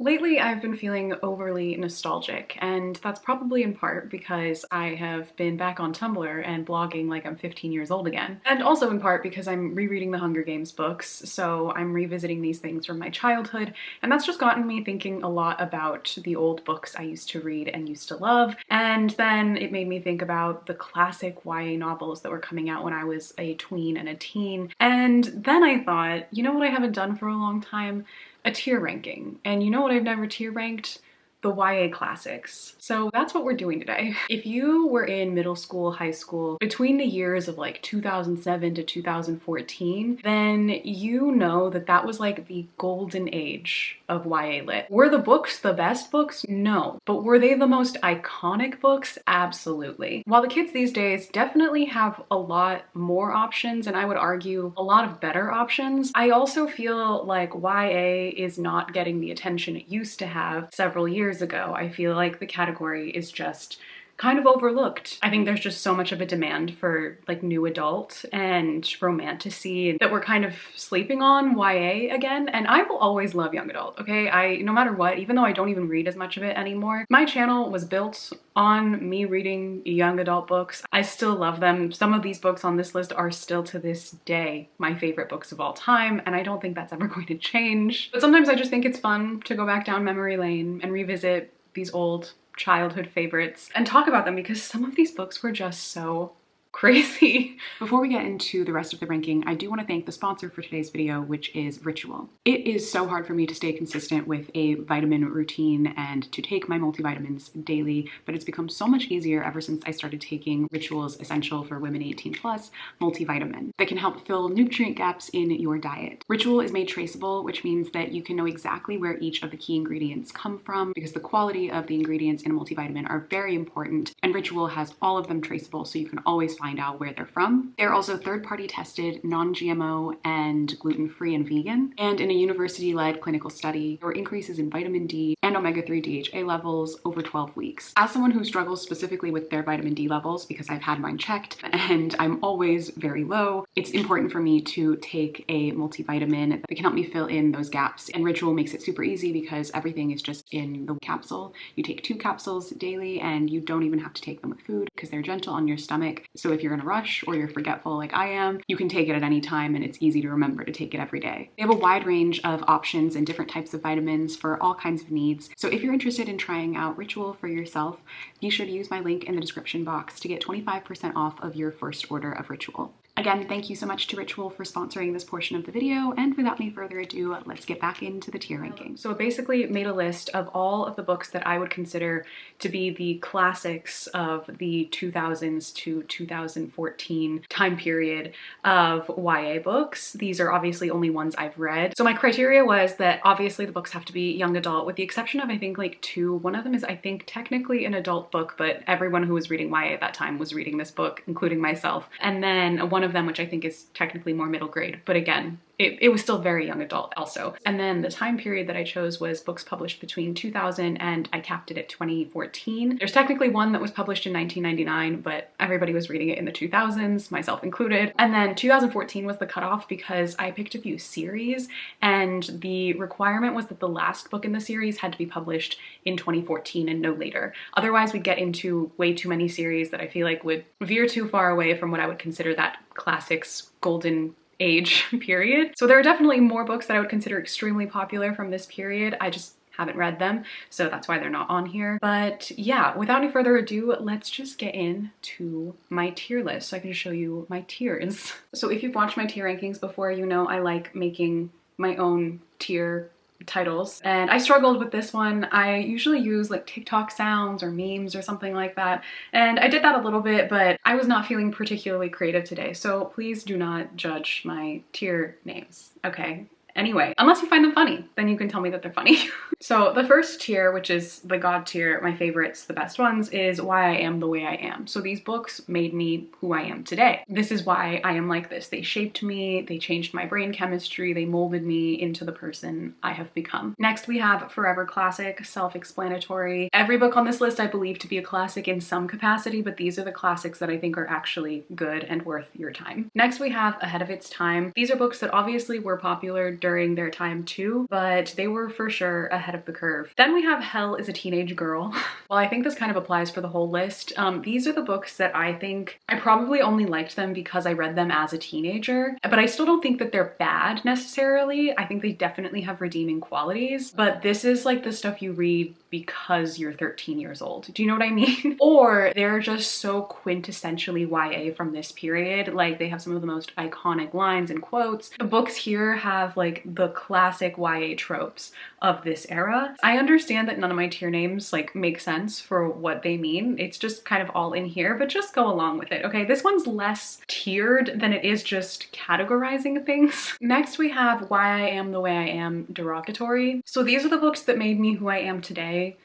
Lately, I've been feeling overly nostalgic, and that's probably in part because I have been back on Tumblr and blogging like I'm 15 years old again. And also in part because I'm rereading the Hunger Games books, so I'm revisiting these things from my childhood, and that's just gotten me thinking a lot about the old books I used to read and used to love, and then it made me think about the classic YA novels that were coming out when I was a tween and a teen, and then I thought, you know what I haven't done for a long time? A tier ranking. And you know what I've never tier ranked? The YA classics. So that's what we're doing today. If you were in middle school, high school, between the years of like 2007 to 2014, then you know that that was like the golden age of YA lit. Were the books the best books? No. But were they the most iconic books? Absolutely. While the kids these days definitely have a lot more options, and I would argue a lot of better options, I also feel like YA is not getting the attention it used to have several years ago. I feel like the category is just kind of overlooked. I think there's just so much of a demand for like new adult and romantasy that we're kind of sleeping on YA again. And I will always love young adult, okay? No matter what, even though I don't even read as much of it anymore, my channel was built on me reading young adult books. I still love them. Some of these books on this list are still to this day my favorite books of all time, and I don't think that's ever going to change. But sometimes I just think it's fun to go back down memory lane and revisit these old childhood favorites and talk about them because some of these books were just so crazy. Before we get into the rest of the ranking, I do want to thank the sponsor for today's video, which is Ritual. It is so hard for me to stay consistent with a vitamin routine and to take my multivitamins daily, but it's become so much easier ever since I started taking Ritual's Essential for Women 18 Plus multivitamin that can help fill nutrient gaps in your diet. Ritual is made traceable, which means that you can know exactly where each of the key ingredients come from because the quality of the ingredients in a multivitamin are very important, and Ritual has all of them traceable so you can always find out where they're from. They're also third-party tested, non-GMO, and gluten-free and vegan. And in a university-led clinical study, there were increases in vitamin D and omega-3 DHA levels over 12 weeks. As someone who struggles specifically with their vitamin D levels, because I've had mine checked and I'm always very low, it's important for me to take a multivitamin that can help me fill in those gaps. And Ritual makes it super easy because everything is just in the capsule. You take 2 capsules daily and you don't even have to take them with food because they're gentle on your stomach. So if you're in a rush or you're forgetful like I am, you can take it at any time and it's easy to remember to take it every day. They have a wide range of options and different types of vitamins for all kinds of needs. So if you're interested in trying out Ritual for yourself, be sure to use my link in the description box to get 25% off of your first order of Ritual. Again, thank you so much to Ritual for sponsoring this portion of the video, and without any further ado, let's get back into the tier ranking. So it basically made a list of all of the books that I would consider to be the classics of the 2000s to 2014 time period of YA books. These are obviously only ones I've read. So my criteria was that obviously the books have to be young adult, with the exception of I think like 2. One of them is I think technically an adult book, but everyone who was reading YA at that time was reading this book, including myself. And then one of them, which I think is technically more middle grade, but again, it was still very young adult also. And then the time period that I chose was books published between 2000 and I capped it at 2014. There's technically one that was published in 1999, but everybody was reading it in the 2000s, myself included. And then 2014 was the cutoff because I picked a few series and the requirement was that the last book in the series had to be published in 2014 and no later. Otherwise we'd get into way too many series that I feel like would veer too far away from what I would consider that classics golden age period. So there are definitely more books that I would consider extremely popular from this period. I just haven't read them, so that's why they're not on here. But yeah, without any further ado, let's just get into my tier list so I can show you my tiers. So if you've watched my tier rankings before, you know I like making my own tier titles, and I struggled with this one. I usually use like TikTok sounds or memes or something like that, and I did that a little bit, but I was not feeling particularly creative today, so please do not judge my tier names, okay? Anyway, unless you find them funny, then you can tell me that they're funny. So the first tier, which is the God tier, my favorites, the best ones, is Why I Am the Way I Am. So these books made me who I am today. This is why I am like this. They shaped me, they changed my brain chemistry, they molded me into the person I have become. Next we have Forever Classic, self-explanatory. Every book on this list I believe to be a classic in some capacity, but these are the classics that I think are actually good and worth your time. Next we have Ahead of Its Time. These are books that obviously were popular during their time too, but they were for sure ahead of the curve. Then we have Hell is a Teenage Girl. Well, I think this kind of applies for the whole list. These are the books that I think I probably only liked them because I read them as a teenager, but I still don't think that they're bad necessarily. I think they definitely have redeeming qualities, but this is like the stuff you read because you're 13 years old. Do you know what I mean? Or they're just so quintessentially YA from this period. Like they have some of the most iconic lines and quotes. The books here have like the classic YA tropes of this era. I understand that none of my tier names like make sense for what they mean. It's just kind of all in here, but just go along with it, okay? This one's less tiered than it is just categorizing things. Next we have Why I Am the Way I Am Derogatory. So these are the books that made me who I am today,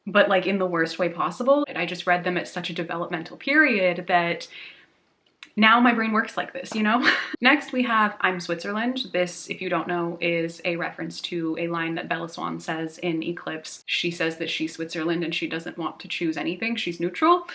but like in the worst way possible. And I just read them at such a developmental period that now my brain works like this, you know? Next we have I'm Switzerland. This, if you don't know, is a reference to a line that Bella Swan says in Eclipse. She says that she's Switzerland and she doesn't want to choose anything. She's neutral.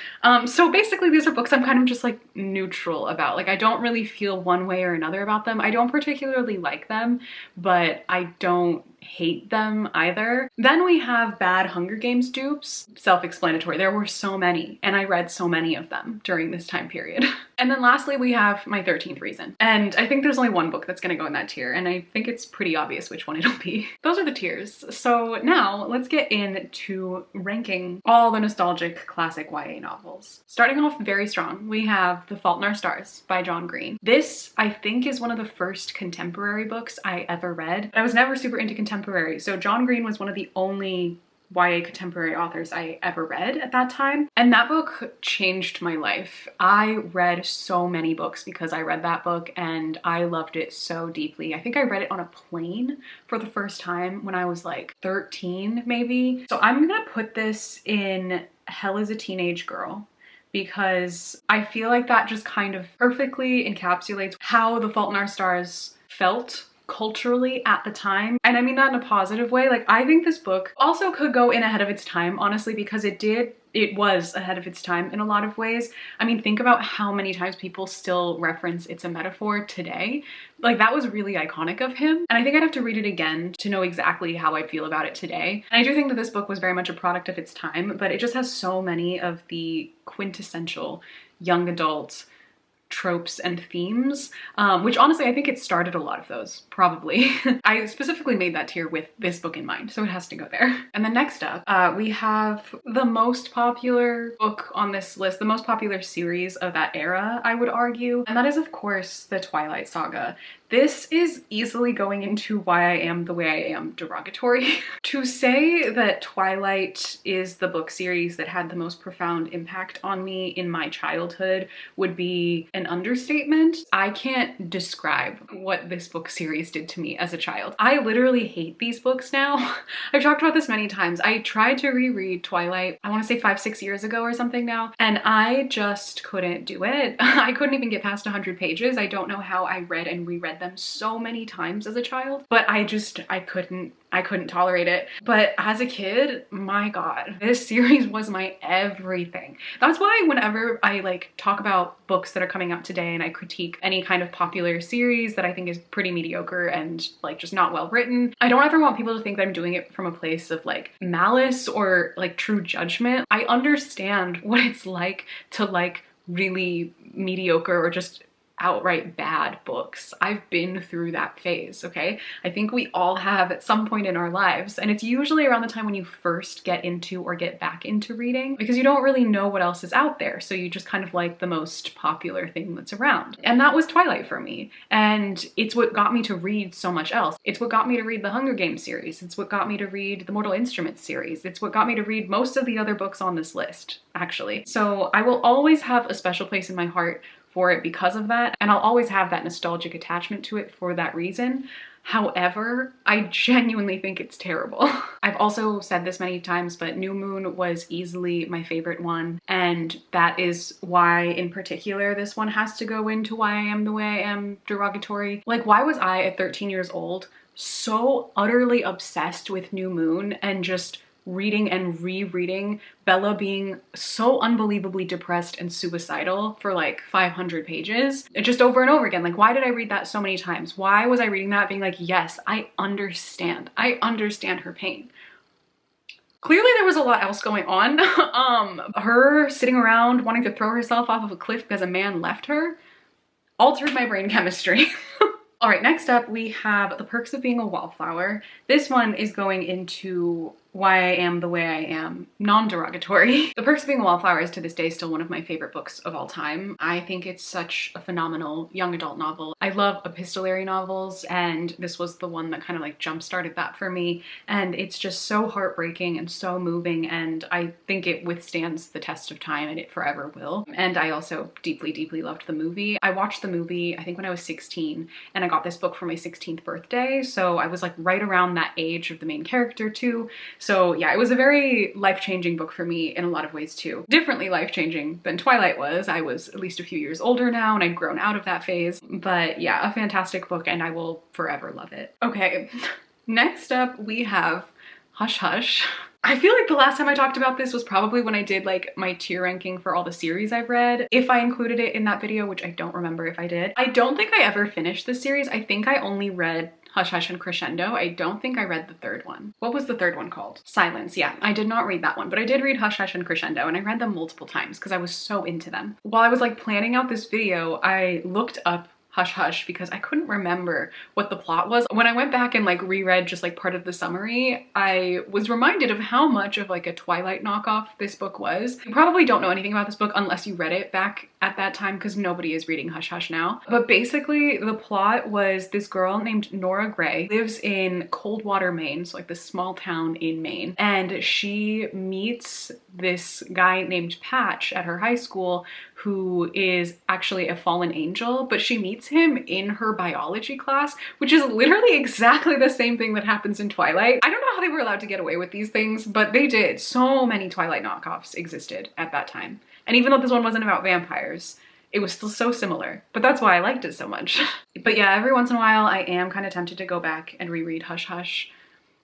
So basically these are books I'm kind of just like neutral about. Like I don't really feel one way or another about them. I don't particularly like them, but I don't hate them either. Then we have Bad Hunger Games dupes. Self-explanatory. There were so many and I read so many of them during this time period. And then lastly, we have My 13th Reason. And I think there's only one book that's gonna go in that tier, and I think it's pretty obvious which one it'll be. Those are the tiers. So now let's get into ranking all the nostalgic classic YA novels. Starting off very strong, we have The Fault in Our Stars by John Green. This, I think, is one of the first contemporary books I ever read. I was never super into contemporary, so John Green was one of the only YA contemporary authors I ever read at that time. And that book changed my life. I read so many books because I read that book and I loved it so deeply. I think I read it on a plane for the first time when I was like 13 maybe. So I'm gonna put this in Hell is a Teenage Girl because I feel like that just kind of perfectly encapsulates how The Fault in Our Stars felt culturally at the time. And I mean that in a positive way. Like I think this book also could go in ahead of its time, honestly, because it was ahead of its time in a lot of ways. I mean, think about how many times people still reference It's a Metaphor today. Like that was really iconic of him. And I think I'd have to read it again to know exactly how I feel about it today. And I do think that this book was very much a product of its time, but it just has so many of the quintessential young adult tropes and themes, which honestly I think it started a lot of those, probably. I specifically made that tier with this book in mind, so it has to go there. And then next up, we have the most popular book on this list, the most popular series of that era, I would argue, and that is of course the Twilight Saga. This is easily going into Why I Am the Way I Am Derogatory. To say that Twilight is the book series that had the most profound impact on me in my childhood would be an understatement. I can't describe what this book series did to me as a child. I literally hate these books now. I've talked about this many times. I tried to reread Twilight, I want to say 5-6 years ago or something now, and I just couldn't do it. I couldn't even get past 100 pages. I don't know how I read and reread them so many times as a child, but I couldn't tolerate it. But as a kid, my God, this series was my everything. That's why whenever I like talk about books that are coming out today and I critique any kind of popular series that I think is pretty mediocre and like just not well written, I don't ever want people to think that I'm doing it from a place of like malice or like true judgment. I understand what it's like to like really mediocre or just outright bad books. I've been through that phase, okay? I think we all have at some point in our lives, and it's usually around the time when you first get into or get back into reading because you don't really know what else is out there, so you just kind of like the most popular thing that's around. And that was Twilight for me, and it's what got me to read so much else. It's what got me to read the Hunger Games series. It's what got me to read the Mortal Instruments series. It's what got me to read most of the other books on this list, actually. So I will always have a special place in my heart for it because of that, and I'll always have that nostalgic attachment to it for that reason. However, I genuinely think it's terrible. I've also said this many times, but New Moon was easily my favorite one, and that is why in particular this one has to go into Why I Am the Way I Am Derogatory. Like, why was I at 13 years old so utterly obsessed with New Moon and just reading and rereading Bella being so unbelievably depressed and suicidal for like 500 pages, just over and over again. Like, why did I read that so many times? Why was I reading that being like, yes, I understand her pain? Clearly there was a lot else going on. Her sitting around wanting to throw herself off of a cliff because a man left her altered my brain chemistry. All right, next up we have The Perks of Being a Wallflower. This one is going into why I am the way I am, non-derogatory. The Perks of Being a Wallflower is to this day still one of my favorite books of all time. I think it's such a phenomenal young adult novel. I love epistolary novels, and this was the one that kind of like jump-started that for me. And it's just so heartbreaking and so moving, and I think it withstands the test of time, and it forever will. And I also deeply, deeply loved the movie. I watched the movie, I think when I was 16, and I got this book for my 16th birthday, so I was like right around that age of the main character too. So yeah, it was a very life-changing book for me in a lot of ways too. Differently life-changing than Twilight was. I was at least a few years older now and I'd grown out of that phase. But yeah, a fantastic book and I will forever love it. Okay, next up we have Hush Hush. I feel like the last time I talked about this was probably when I did like my tier ranking for all the series I've read, if I included it in that video, which I don't remember if I did. I don't think I ever finished this series. I think I only read Hush Hush and Crescendo. I don't think I read the third one. What was the third one called? Silence. Yeah, I did not read that one, but I did read Hush Hush and Crescendo, and I read them multiple times because I was so into them. While I was like planning out this video, I looked up Hush Hush because I couldn't remember what the plot was. When I went back and like reread just like part of the summary, I was reminded of how much of like a Twilight knockoff this book was. You probably don't know anything about this book unless you read it back at that time because nobody is reading Hush Hush now. But basically the plot was this girl named Nora Gray lives in Coldwater, Maine, so like this small town in Maine, and she meets this guy named Patch at her high school who is actually a fallen angel, but she meets him in her biology class, which is literally exactly the same thing that happens in Twilight. I don't know how they were allowed to get away with these things, but they did. So many Twilight knockoffs existed at that time. And even though this one wasn't about vampires, it was still so similar. But that's why I liked it so much. But yeah, every once in a while I am kind of tempted to go back and reread Hush Hush.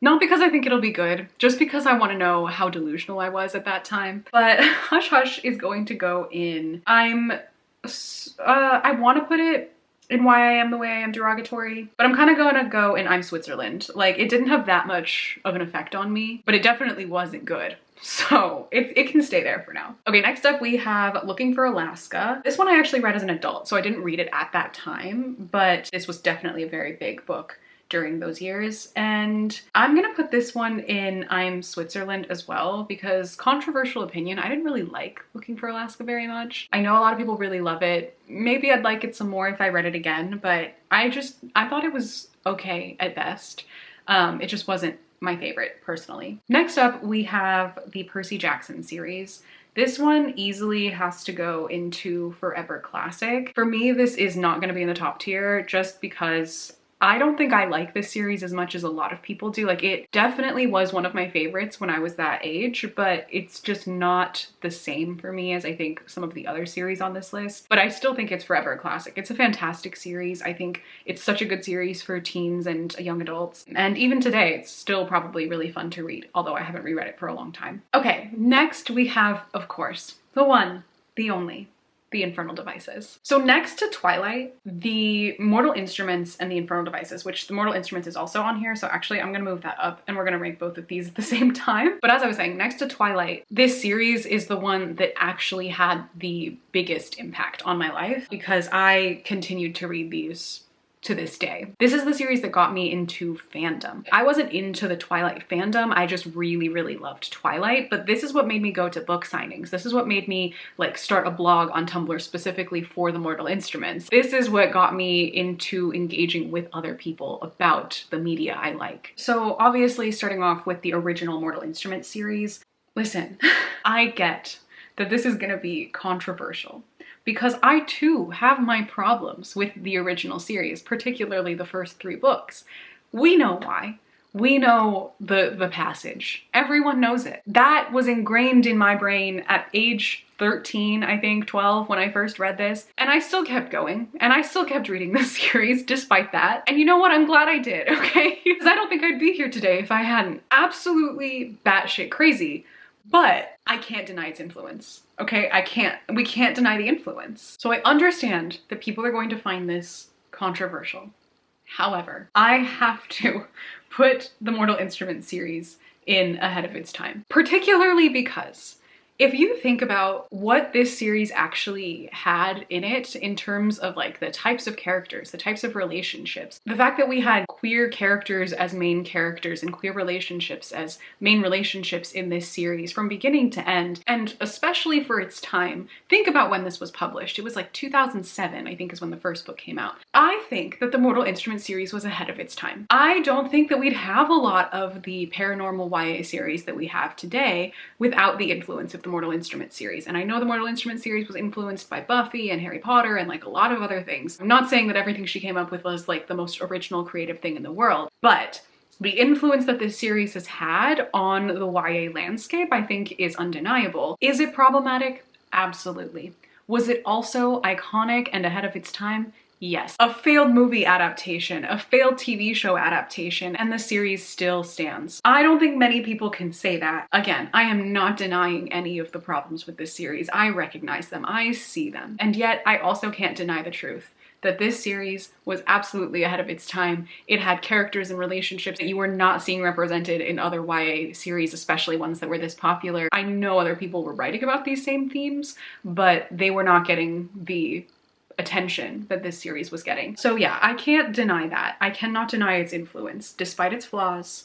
Not because I think it'll be good, just because I want to know how delusional I was at that time. But Hush Hush is going to go in, I want to put it in Why I Am the Way I Am derogatory, but I'm kind of gonna go in I'm Switzerland. Like, it didn't have that much of an effect on me, but it definitely wasn't good. So it can stay there for now. Okay, next up we have Looking for Alaska. This one I actually read as an adult, so I didn't read it at that time, but this was definitely a very big book during those years. And I'm gonna put this one in I'm Switzerland as well, because controversial opinion, I didn't really like Looking for Alaska very much. I know a lot of people really love it. Maybe I'd like it some more if I read it again, but I thought it was okay at best. It just wasn't my favorite personally. Next up, we have the Percy Jackson series. This one easily has to go into Forever Classic. For me, this is not gonna be in the top tier just because I don't think I like this series as much as a lot of people do. Like, it definitely was one of my favorites when I was that age, but it's just not the same for me as I think some of the other series on this list. But I still think it's forever a classic. It's a fantastic series. I think it's such a good series for teens and young adults. And even today, it's still probably really fun to read, although I haven't reread it for a long time. Okay, next we have, of course, the one, the only, The Infernal Devices. So next to Twilight, the Mortal Instruments and the Infernal Devices, which the Mortal Instruments is also on here, so actually I'm gonna move that up and we're gonna rank both of these at the same time. But as I was saying, next to Twilight, this series is the one that actually had the biggest impact on my life because I continued to read these to this day. This is the series that got me into fandom. I wasn't into the Twilight fandom, I just really, really loved Twilight, but this is what made me go to book signings. This is what made me like start a blog on Tumblr specifically for the Mortal Instruments. This is what got me into engaging with other people about the media I like. So obviously starting off with the original Mortal Instruments series, listen, I get that this is gonna be controversial, because I too have my problems with the original series, particularly the first 3 books. We know why. We know the passage. Everyone knows it. That was ingrained in my brain at age 13, I think, 12 when I first read this. And I still kept going and I still kept reading this series despite that. And you know what? I'm glad I did, okay? Because I don't think I'd be here today if I hadn't. Absolutely batshit crazy, but I can't deny its influence, okay? We can't deny the influence. So I understand that people are going to find this controversial. However, I have to put the Mortal Instruments series in ahead of its time, particularly because if you think about what this series actually had in it in terms of like the types of characters, the types of relationships, the fact that we had queer characters as main characters and queer relationships as main relationships in this series from beginning to end, and especially for its time, think about when this was published. It was like 2007, I think, is when the first book came out. I think that the Mortal Instruments series was ahead of its time. I don't think that we'd have a lot of the paranormal YA series that we have today without the influence of the Mortal Instruments series. And I know the Mortal Instruments series was influenced by Buffy and Harry Potter and like a lot of other things. I'm not saying that everything she came up with was like the most original creative thing in the world, but the influence that this series has had on the YA landscape, I think, is undeniable. Is it problematic? Absolutely. Was it also iconic and ahead of its time? Yes. A failed movie adaptation, a failed TV show adaptation, and the series still stands. I don't think many people can say that. Again, I am not denying any of the problems with this series. I recognize them, I see them. And yet I also can't deny the truth that this series was absolutely ahead of its time. It had characters and relationships that you were not seeing represented in other YA series, especially ones that were this popular. I know other people were writing about these same themes, but they were not getting the attention that this series was getting. So yeah, I can't deny that. I cannot deny its influence. Despite its flaws,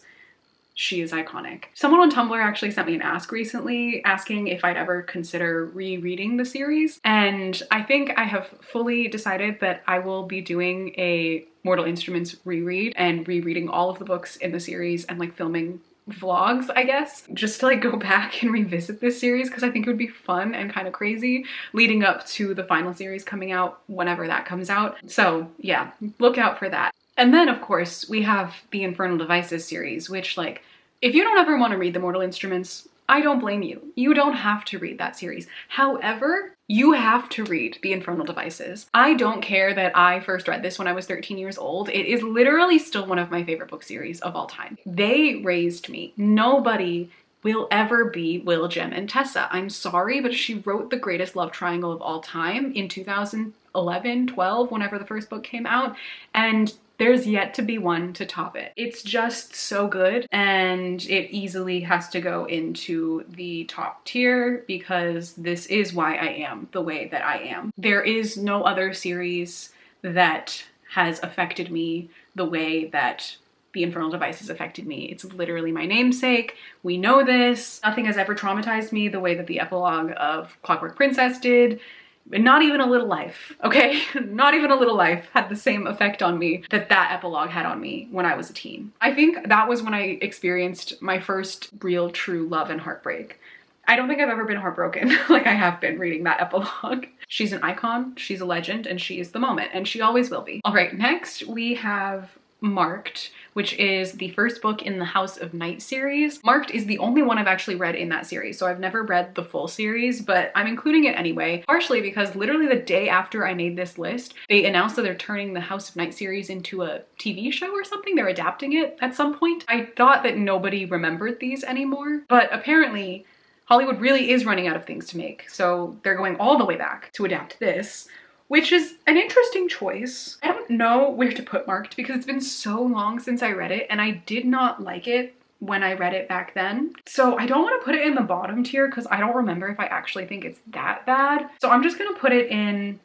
she is iconic. Someone on Tumblr actually sent me an ask recently asking if I'd ever consider rereading the series. And I think I have fully decided that I will be doing a Mortal Instruments reread and rereading all of the books in the series and like filming vlogs, I guess, just to like go back and revisit this series because I think it would be fun and kind of crazy leading up to the final series coming out whenever that comes out. So yeah, look out for that. And then of course we have the Infernal Devices series, which like, if you don't ever want to read the Mortal Instruments, I don't blame you. You don't have to read that series. However, you have to read the Infernal Devices. I don't care that I first read this when I was 13 years old. It is literally still one of my favorite book series of all time. They raised me. Nobody will ever be Will, Jem, and Tessa. I'm sorry, but she wrote the greatest love triangle of all time in 2011, 12, whenever the first book came out, and there's yet to be one to top it. It's just so good, and it easily has to go into the top tier because this is why I am the way that I am. There is no other series that has affected me the way that the Infernal Devices affected me. It's literally my namesake. We know this. Nothing has ever traumatized me the way that the epilogue of Clockwork Princess did. Not even A Little Life, okay? Not even A Little Life had the same effect on me that that epilogue had on me when I was a teen. I think that was when I experienced my first real true love and heartbreak. I don't think I've ever been heartbroken like I have been reading that epilogue. She's an icon, she's a legend, and she is the moment, and she always will be. All right, next we have Marked, which is the first book in the House of Night series. Marked is the only one I've actually read in that series, so I've never read the full series, but I'm including it anyway, partially because literally the day after I made this list, they announced that they're turning the House of Night series into a TV show or something. They're adapting it at some point. I thought that nobody remembered these anymore, but apparently Hollywood really is running out of things to make, so they're going all the way back to adapt this, which is an interesting choice. I don't know where to put Marked because it's been so long since I read it and I did not like it when I read it back then. So I don't want to put it in the bottom tier because I don't remember if I actually think it's that bad. So I'm just gonna put it in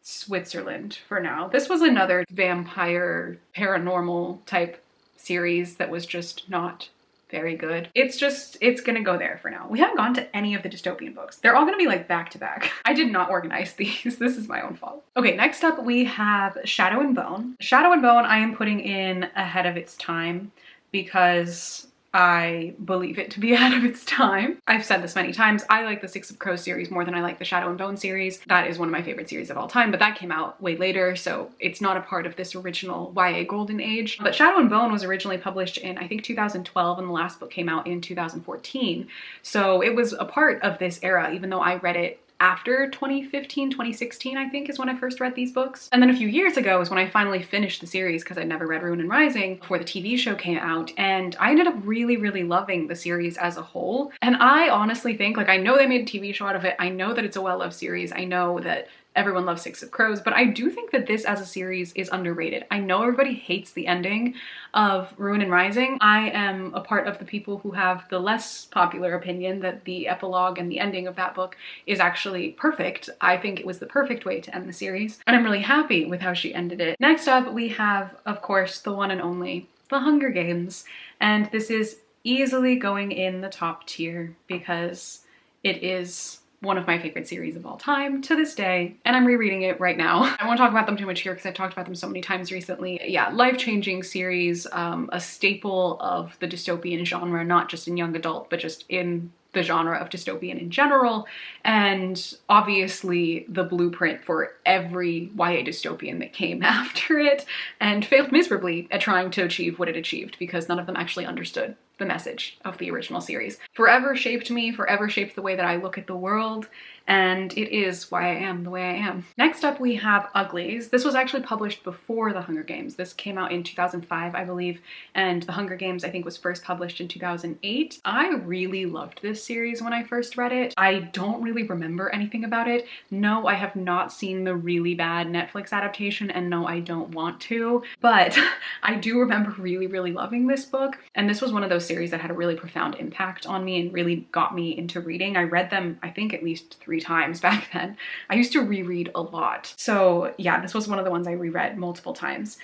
Switzerland for now. This was another vampire paranormal type series that was just not very good. It's gonna go there for now. We haven't gone to any of the dystopian books. They're all gonna be like back to back. I did not organize these. This is my own fault. Okay, next up we have Shadow and Bone. Shadow and Bone I am putting in ahead of its time because I believe it to be ahead of its time. I've said this many times, I like the Six of Crows series more than I like the Shadow and Bone series. That is one of my favorite series of all time, but that came out way later, so it's not a part of this original YA golden age. But Shadow and Bone was originally published in, I think, 2012, and the last book came out in 2014. So it was a part of this era, even though I read it after 2015, 2016, I think is when I first read these books. And then a few years ago is when I finally finished the series because I'd never read Ruin and Rising before the TV show came out. And I ended up really, really loving the series as a whole. And I honestly think, like, I know they made a TV show out of it. I know that it's a well-loved series. I know that everyone loves Six of Crows, but I do think that this as a series is underrated. I know everybody hates the ending of Ruin and Rising. I am a part of the people who have the less popular opinion that the epilogue and the ending of that book is actually perfect. I think it was the perfect way to end the series, and I'm really happy with how she ended it. Next up, we have, of course, the one and only The Hunger Games, and this is easily going in the top tier because it is one of my favorite series of all time to this day, and I'm rereading it right now. I won't talk about them too much here because I've talked about them so many times recently. Yeah, life-changing series, a staple of the dystopian genre, not just in young adult, but just in the genre of dystopian in general, and obviously the blueprint for every YA dystopian that came after it, and failed miserably at trying to achieve what it achieved because none of them actually understood the message of the original series. Forever shaped me, forever shaped the way that I look at the world, and it is why I am the way I am. Next up, we have Uglies. This was actually published before The Hunger Games. This came out in 2005, I believe, and The Hunger Games, I think, was first published in 2008. I really loved this series when I first read it. I don't really remember anything about it. No, I have not seen the really bad Netflix adaptation, and no, I don't want to, but I do remember really, really loving this book, and this was one of those series that had a really profound impact on me and really got me into reading. I read them, I think, at least 3 times back then. I used to reread a lot. So yeah, this was one of the ones I reread multiple times.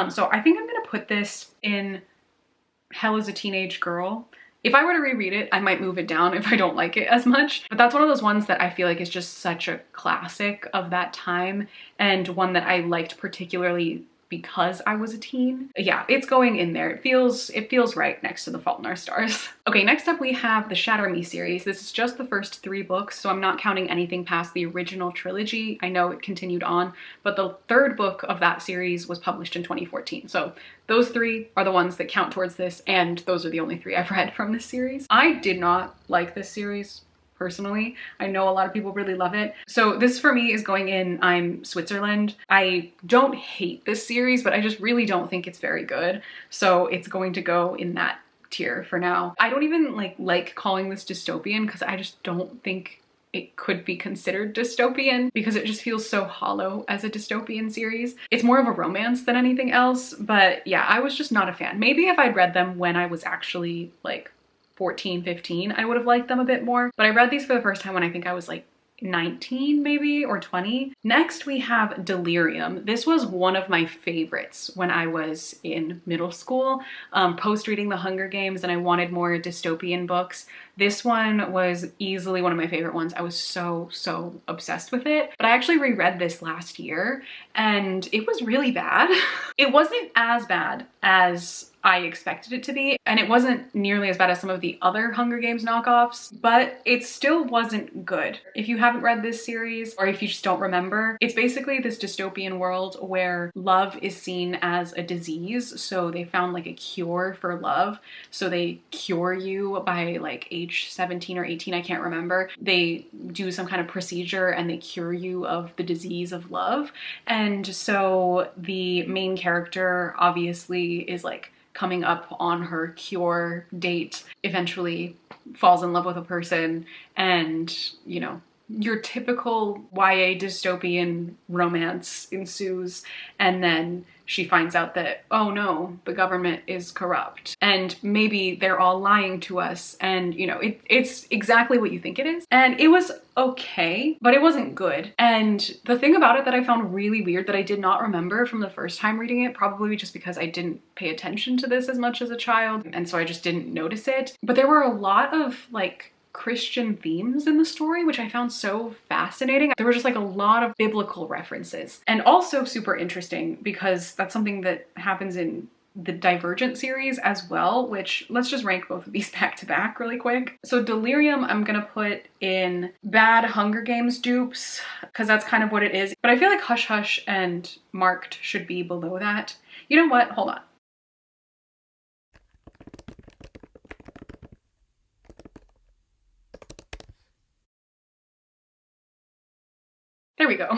So I think I'm gonna put this in Hell as a Teenage Girl. If I were to reread it, I might move it down if I don't like it as much. But that's one of those ones that I feel like is just such a classic of that time, and one that I liked particularly because I was a teen. Yeah, it's going in there. It feels right next to The Fault in Our Stars. Okay, next up we have the Shatter Me series. This is just the first 3 books, so I'm not counting anything past the original trilogy. I know it continued on, but the 3rd book of that series was published in 2014. So those 3 are the ones that count towards this, and those are the only 3 I've read from this series. I did not like this series personally. I know a lot of people really love it. So this for me is going in I'm Switzerland. I don't hate this series, but I just really don't think it's very good. So it's going to go in that tier for now. I don't even like calling this dystopian because I just don't think it could be considered dystopian because it just feels so hollow as a dystopian series. It's more of a romance than anything else, but yeah, I was just not a fan. Maybe if I'd read them when I was actually like 14, 15, I would have liked them a bit more. But I read these for the first time when I think I was like 19 maybe, or 20. Next we have Delirium. This was one of my favorites when I was in middle school, post reading The Hunger Games, and I wanted more dystopian books. This one was easily one of my favorite ones. I was so obsessed with it. But I actually reread this last year and it was really bad. It wasn't as bad as I expected it to be, and it wasn't nearly as bad as some of the other Hunger Games knockoffs, but it still wasn't good. If you haven't read this series, or if you just don't remember, it's basically this dystopian world where love is seen as a disease. So they found like a cure for love. So they cure you by like age 17 or 18, I can't remember. They do some kind of procedure and they cure you of the disease of love. And so the main character obviously is like coming up on her cure date, eventually falls in love with a person, and you know, your typical YA dystopian romance ensues, and then she finds out that, oh no, the government is corrupt and maybe they're all lying to us, and you know, it's exactly what you think it is. And it was okay, but it wasn't good. And the thing about it that I found really weird that I did not remember from the first time reading it, probably just because I didn't pay attention to this as much as a child, and so I just didn't notice it, but there were a lot of like Christian themes in the story, which I found so fascinating. There were just like a lot of biblical references, and also super interesting because that's something that happens in the Divergent series as well, which let's just rank both of these back to back really quick. So Delirium, I'm gonna put in bad Hunger Games dupes, because that's kind of what it is. But I feel like Hush Hush and Marked should be below that. You know what? Hold on. There we go.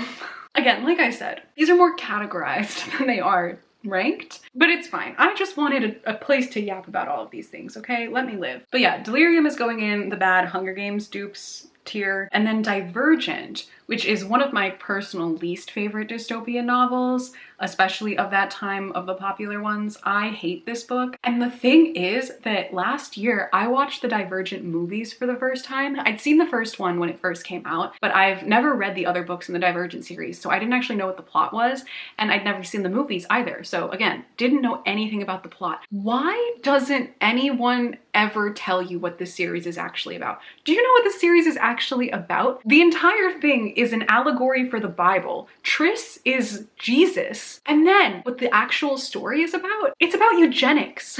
Again, like I said, these are more categorized than they are ranked, but it's fine. I just wanted a place to yap about all of these things, okay? Let me live. But yeah, Delirium is going in the bad Hunger Games dupes tier, and then Divergent, which is one of my personal least favorite dystopian novels, especially of that time of the popular ones. I hate this book. And the thing is that last year I watched the Divergent movies for the first time. I'd seen the first one when it first came out, but I've never read the other books in the Divergent series, so I didn't actually know what the plot was, and I'd never seen the movies either. So again, didn't know anything about the plot. Why doesn't anyone ever tell you what this series is actually about? Do you know what this series is actually about? The entire thing is an allegory for the Bible. Triss is Jesus. And then what the actual story is about? It's about eugenics.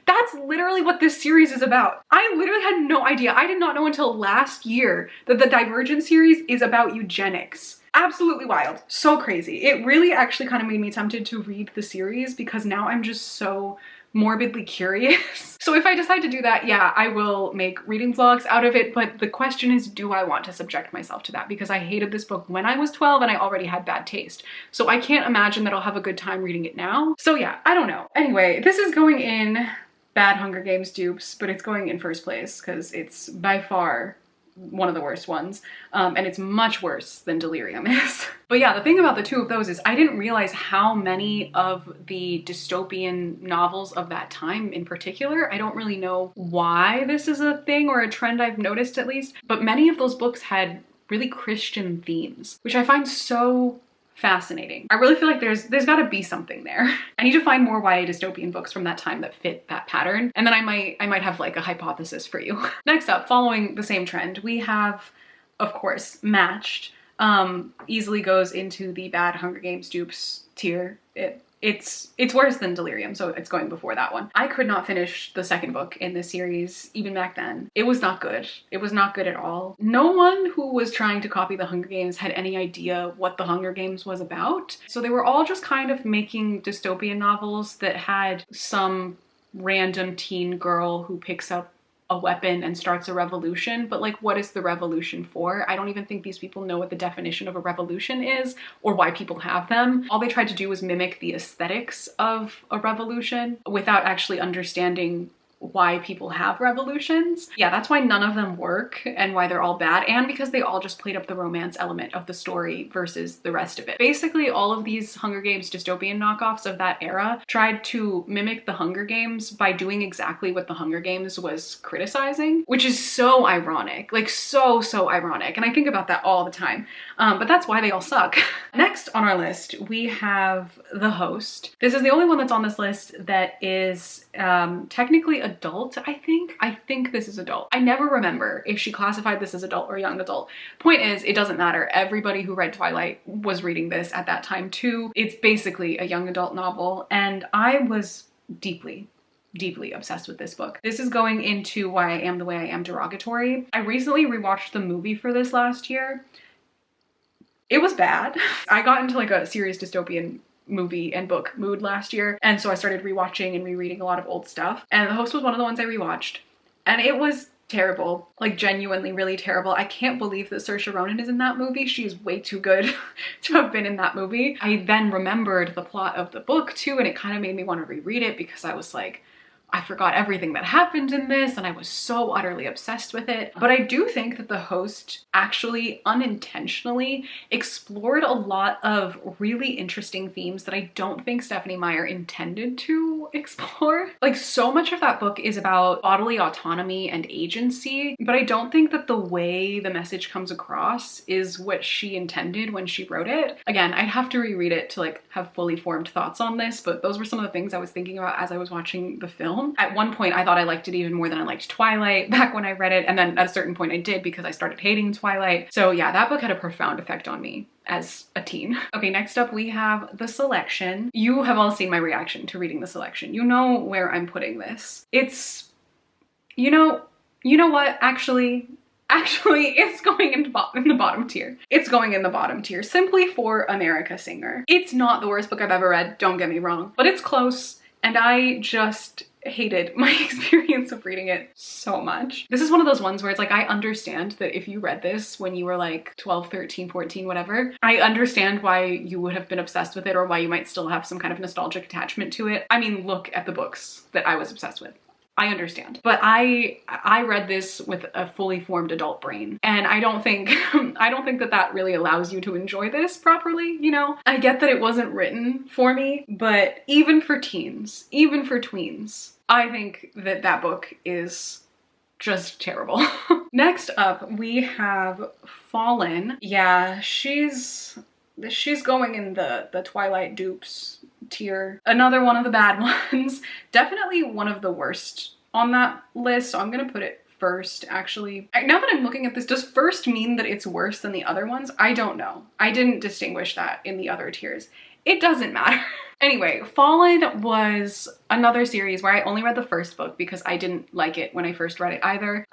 That's literally what this series is about. I literally had no idea. I did not know until last year that the Divergent series is about eugenics. Absolutely wild. So crazy. It really actually kind of made me tempted to read the series because now I'm just so morbidly curious. So if I decide to do that, yeah, I will make reading vlogs out of it, but the question is, do I want to subject myself to that? Because I hated this book when I was 12 and I already had bad taste. So I can't imagine that I'll have a good time reading it now. So yeah, I don't know. Anyway, this is going in bad Hunger Games dupes, but it's going in first place because it's by far one of the worst ones, and it's much worse than Delirium is. But yeah, the thing about the two of those is I didn't realize how many of the dystopian novels of that time in particular, I don't really know why this is a thing or a trend I've noticed at least, but many of those books had really Christian themes, which I find so fascinating. I really feel like there's got to be something there. I need to find more YA dystopian books from that time that fit that pattern, and then I might have like a hypothesis for you. Next up, following the same trend, we have, of course, Matched. Easily goes into the bad Hunger Games dupes tier. It's worse than Delirium, so it's going before that one. I could not finish the second book in this series, even back then. It was not good. It was not good at all. No one who was trying to copy the Hunger Games had any idea what the Hunger Games was about. So they were all just kind of making dystopian novels that had some random teen girl who picks up a weapon and starts a revolution, but like, what is the revolution for? I don't even think these people know what the definition of a revolution is or why people have them. All they tried to do was mimic the aesthetics of a revolution without actually understanding why people have revolutions. Yeah, that's why none of them work and why they're all bad, and because they all just played up the romance element of the story versus the rest of it. Basically, all of these Hunger Games dystopian knockoffs of that era tried to mimic the Hunger Games by doing exactly what the Hunger Games was criticizing, which is so ironic, like so ironic. And I think about that all the time, but that's why they all suck. Next on our list, we have The Host. This is the only one that's on this list that is technically adult, I think. I think this is adult. I never remember if she classified this as adult or young adult. Point is, it doesn't matter. Everybody who read Twilight was reading this at that time too. It's basically a young adult novel, and I was deeply obsessed with this book. This is going into Why I Am the Way I Am derogatory. I recently rewatched the movie for this last year. It was bad. I got into like a serious dystopian movie and book mood last year, and so I started rewatching and rereading a lot of old stuff, and The Host was one of the ones I rewatched, and it was terrible, like genuinely really terrible. I can't believe that Saoirse Ronan is in that movie. She is way too good to have been in that movie. I then remembered the plot of the book too, and it kind of made me want to reread it because I was like, I forgot everything that happened in this and I was so utterly obsessed with it. But I do think that The Host actually unintentionally explored a lot of really interesting themes that I don't think Stephanie Meyer intended to explore. Like, so much of that book is about bodily autonomy and agency, but I don't think that the way the message comes across is what she intended when she wrote it. Again, I'd have to reread it to like have fully formed thoughts on this, but those were some of the things I was thinking about as I was watching the film. At one point, I thought I liked it even more than I liked Twilight back when I read it, and then at a certain point I did because I started hating Twilight. So yeah, that book had a profound effect on me. as a teen. Okay, next up we have The Selection. You have all seen my reaction to reading The Selection. You know where I'm putting this. It's, you know what, actually, it's going in the bottom tier. It's going in the bottom tier simply for America Singer. It's not the worst book I've ever read, don't get me wrong, but it's close, and I just hated my experience of reading it so much. This is one of those ones where it's like, I understand that if you read this when you were like 12, 13, 14, whatever, I understand why you would have been obsessed with it or why you might still have some kind of nostalgic attachment to it. I mean, look at the books that I was obsessed with. I understand. But I read this with a fully formed adult brain, and I don't think that really allows you to enjoy this properly, you know? I get that it wasn't written for me, but even for teens, even for tweens, I think that book is just terrible. Next up, we have Fallen. Yeah, she's going in the Twilight Dupes tier. Another one of the bad ones. Definitely one of the worst on that list, so I'm gonna put it first, actually. Now that I'm looking at this, does first mean that it's worse than the other ones? I don't know. I didn't distinguish that in the other tiers. It doesn't matter. Anyway, Fallen was another series where I only read the first book because I didn't like it when I first read it either.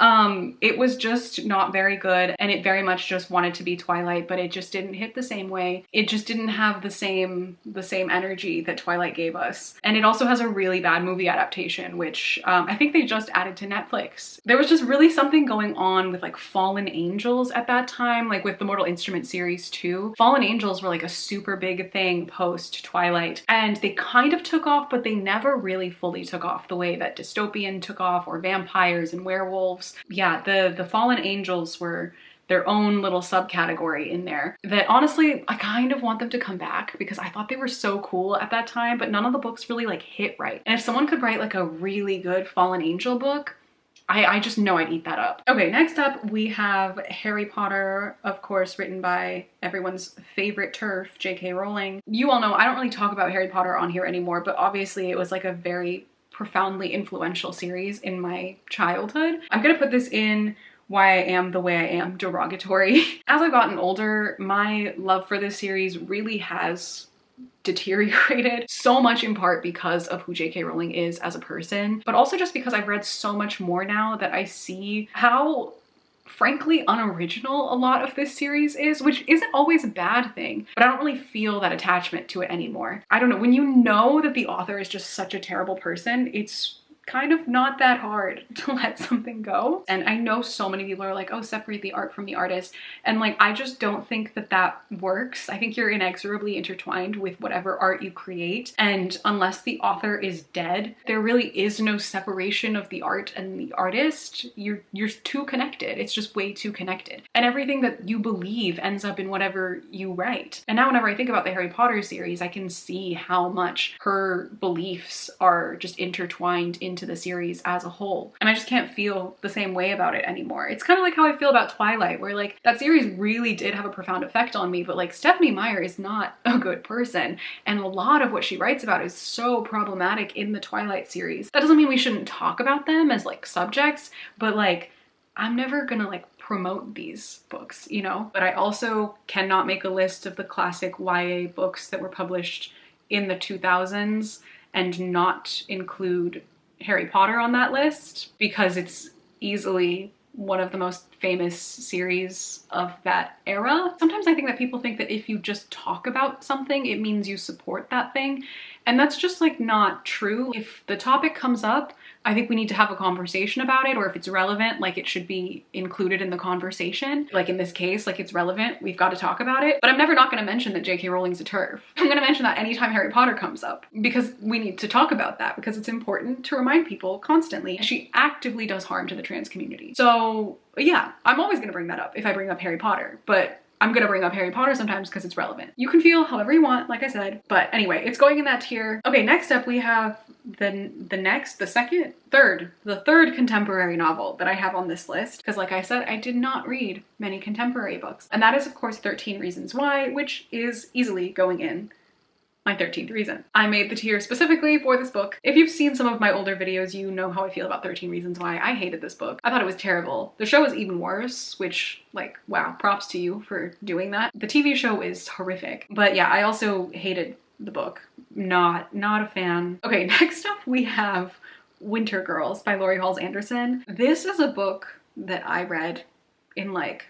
It was just not very good, and it very much just wanted to be Twilight, but it just didn't hit the same way. It just didn't have the same energy that Twilight gave us. And it also has a really bad movie adaptation, which I think they just added to Netflix. There was just really something going on with like Fallen Angels at that time, like with the Mortal Instruments series too. Fallen Angels were like a super big thing post Twilight. And they kind of took off, but they never really fully took off the way that Dystopian took off, or vampires and werewolves. Yeah, the Fallen Angels were their own little subcategory in there that honestly, I kind of want them to come back because I thought they were so cool at that time, but none of the books really like hit right. And if someone could write like a really good Fallen Angel book, I just know I'd eat that up. Okay, next up we have Harry Potter, of course, written by everyone's favorite TERF, J.K. Rowling. You all know I don't really talk about Harry Potter on here anymore, but obviously it was like a very profoundly influential series in my childhood. I'm gonna put this in Why I Am the Way I Am derogatory. As I've gotten older, my love for this series really has deteriorated, so much in part because of who J.K. Rowling is as a person, but also just because I've read so much more now that I see how frankly unoriginal a lot of this series is, which isn't always a bad thing, but I don't really feel that attachment to it anymore. I don't know, when you know that the author is just such a terrible person, it's kind of not that hard to let something go. And I know so many people are like, oh, separate the art from the artist. And like, I just don't think that works. I think you're inexorably intertwined with whatever art you create. And unless the author is dead, there really is no separation of the art and the artist. You're too connected. It's just way too connected. And everything that you believe ends up in whatever you write. And now whenever I think about the Harry Potter series, I can see how much her beliefs are just intertwined into the series as a whole. And I just can't feel the same way about it anymore. It's kind of like how I feel about Twilight, where like that series really did have a profound effect on me, but like Stephenie Meyer is not a good person. And a lot of what she writes about is so problematic in the Twilight series. That doesn't mean we shouldn't talk about them as like subjects, but like I'm never gonna like promote these books, you know? But I also cannot make a list of the classic YA books that were published in the 2000s and not include Harry Potter on that list because it's easily one of the most famous series of that era. Sometimes I think that people think that if you just talk about something, it means you support that thing. And that's just like not true. If the topic comes up, I think we need to have a conversation about it, or if it's relevant, like it should be included in the conversation. Like in this case, like it's relevant, we've got to talk about it. But I'm never not gonna mention that J.K. Rowling's a TERF. I'm gonna mention that anytime Harry Potter comes up because we need to talk about that because it's important to remind people constantly. She actively does harm to the trans community. So yeah, I'm always gonna bring that up if I bring up Harry Potter, but I'm gonna bring up Harry Potter sometimes because it's relevant. You can feel however you want, like I said, but anyway, it's going in that tier. Okay, next up we have the third contemporary novel that I have on this list, because like I said, I did not read many contemporary books, and that is of course 13 Reasons Why, which is easily going in my 13th reason. I made the tier specifically for this book. If you've seen some of my older videos, you know how I feel about 13 Reasons Why. I hated this book. I thought it was terrible. The show is even worse, which, like, wow, props to you for doing that. The TV show is horrific. But yeah, I also hated the book. Not a fan. Okay, next up we have Winter Girls by Laurie Halse Anderson. This is a book that I read in like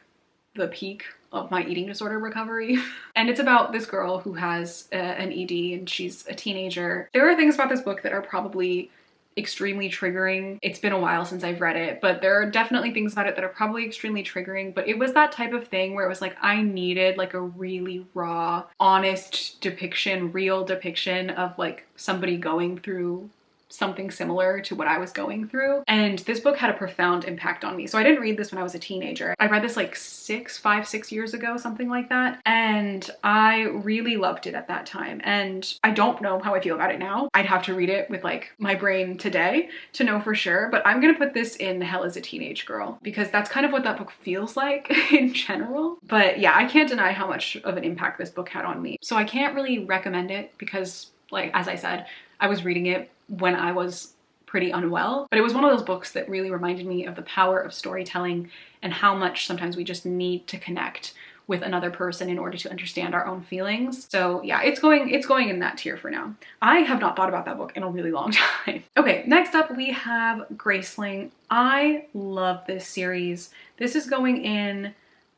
the peak of my eating disorder recovery. And it's about this girl who has an ED and she's a teenager. There are things about this book that are probably extremely triggering. It's been a while since I've read it, but there are definitely things about it that are probably extremely triggering. But it was that type of thing where it was like, I needed like a really raw, honest depiction, real depiction of like somebody going through something similar to what I was going through. And this book had a profound impact on me. So I didn't read this when I was a teenager. I read this like 6 years ago, something like that. And I really loved it at that time. And I don't know how I feel about it now. I'd have to read it with like my brain today to know for sure. But I'm gonna put this in Hell as a Teenage Girl because that's kind of what that book feels like in general. But yeah, I can't deny how much of an impact this book had on me. So I can't really recommend it because, like, as I said, I was reading it when I was pretty unwell, but it was one of those books that really reminded me of the power of storytelling and how much sometimes we just need to connect with another person in order to understand our own feelings. So yeah, it's going in that tier for now. I have not thought about that book in a really long time. Okay, next up we have Graceling. I love this series. This is going in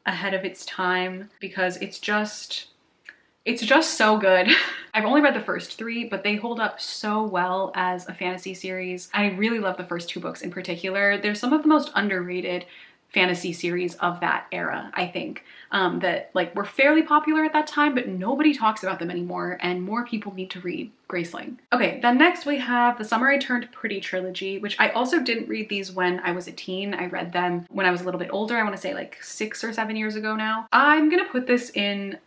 ahead of its time because it's just so good. I've only read the first 3, but they hold up so well as a fantasy series. I really love the first 2 books in particular. They're some of the most underrated fantasy series of that era, I think, that like were fairly popular at that time, but nobody talks about them anymore and more people need to read Graceling. Okay, then next we have the Summer I Turned Pretty trilogy, which I also didn't read these when I was a teen. I read them when I was a little bit older. I want to say like 6 or 7 years ago now. I'm gonna put this in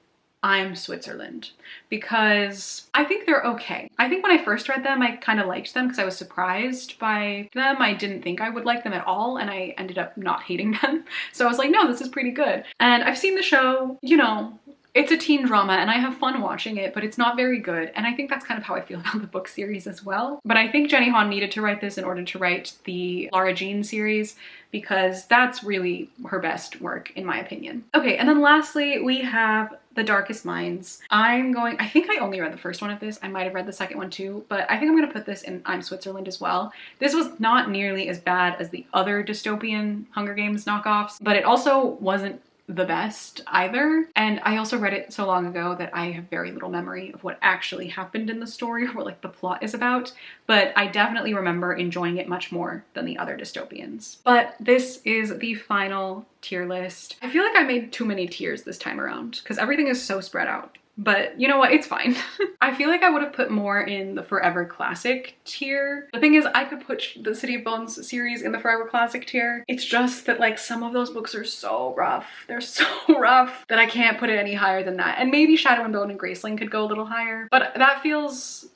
I'm Switzerland because I think they're okay. I think when I first read them, I kind of liked them because I was surprised by them. I didn't think I would like them at all and I ended up not hating them. So I was like, no, this is pretty good. And I've seen the show, you know, it's a teen drama and I have fun watching it, but it's not very good. And I think that's kind of how I feel about the book series as well. But I think Jenny Han needed to write this in order to write the Lara Jean series because that's really her best work in my opinion. Okay, and then lastly, we have The Darkest Minds. I think I only read the first one of this. I might have read the second one too, but I think I'm gonna put this in I'm Switzerland as well. This was not nearly as bad as the other dystopian Hunger Games knockoffs, but it also wasn't the best either. And I also read it so long ago that I have very little memory of what actually happened in the story or what like the plot is about, but I definitely remember enjoying it much more than the other dystopians. But this is the final tier list. I feel like I made too many tiers this time around because everything is so spread out. But you know what, it's fine. I feel like I would have put more in the Forever Classic tier. The thing is, I could put the City of Bones series in the Forever Classic tier. It's just that like some of those books are so rough. They're so rough that I can't put it any higher than that. And maybe Shadow and Bone and Graceling could go a little higher, but that feels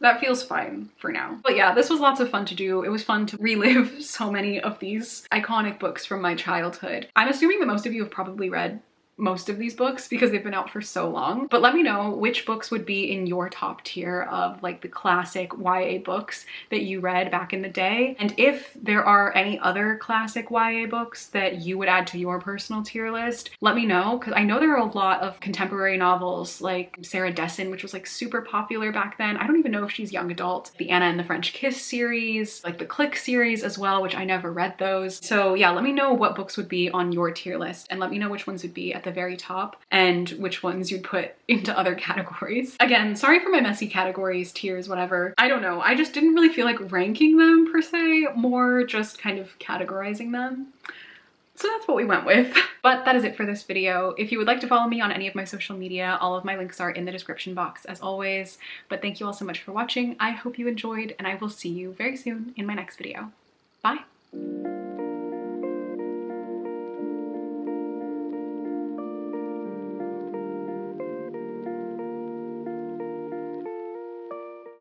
fine for now. But yeah, this was lots of fun to do. It was fun to relive so many of these iconic books from my childhood. I'm assuming that most of you have probably read most of these books because they've been out for so long, but let me know which books would be in your top tier of like the classic YA books that you read back in the day, and if there are any other classic YA books that you would add to your personal tier list, let me know, because I know there are a lot of contemporary novels like Sarah Dessen, which was like super popular back then. I don't even know if she's young adult. The Anna and the French Kiss series, like the Click series as well, which I never read those. So yeah, let me know what books would be on your tier list and let me know which ones would be at the very top and which ones you'd put into other categories. Again, sorry for my messy categories, tiers, whatever. I don't know. I just didn't really feel like ranking them per se, more just kind of categorizing them. So that's what we went with. But that is it for this video. If you would like to follow me on any of my social media, all of my links are in the description box as always. But thank you all so much for watching. I hope you enjoyed and I will see you very soon in my next video. Bye.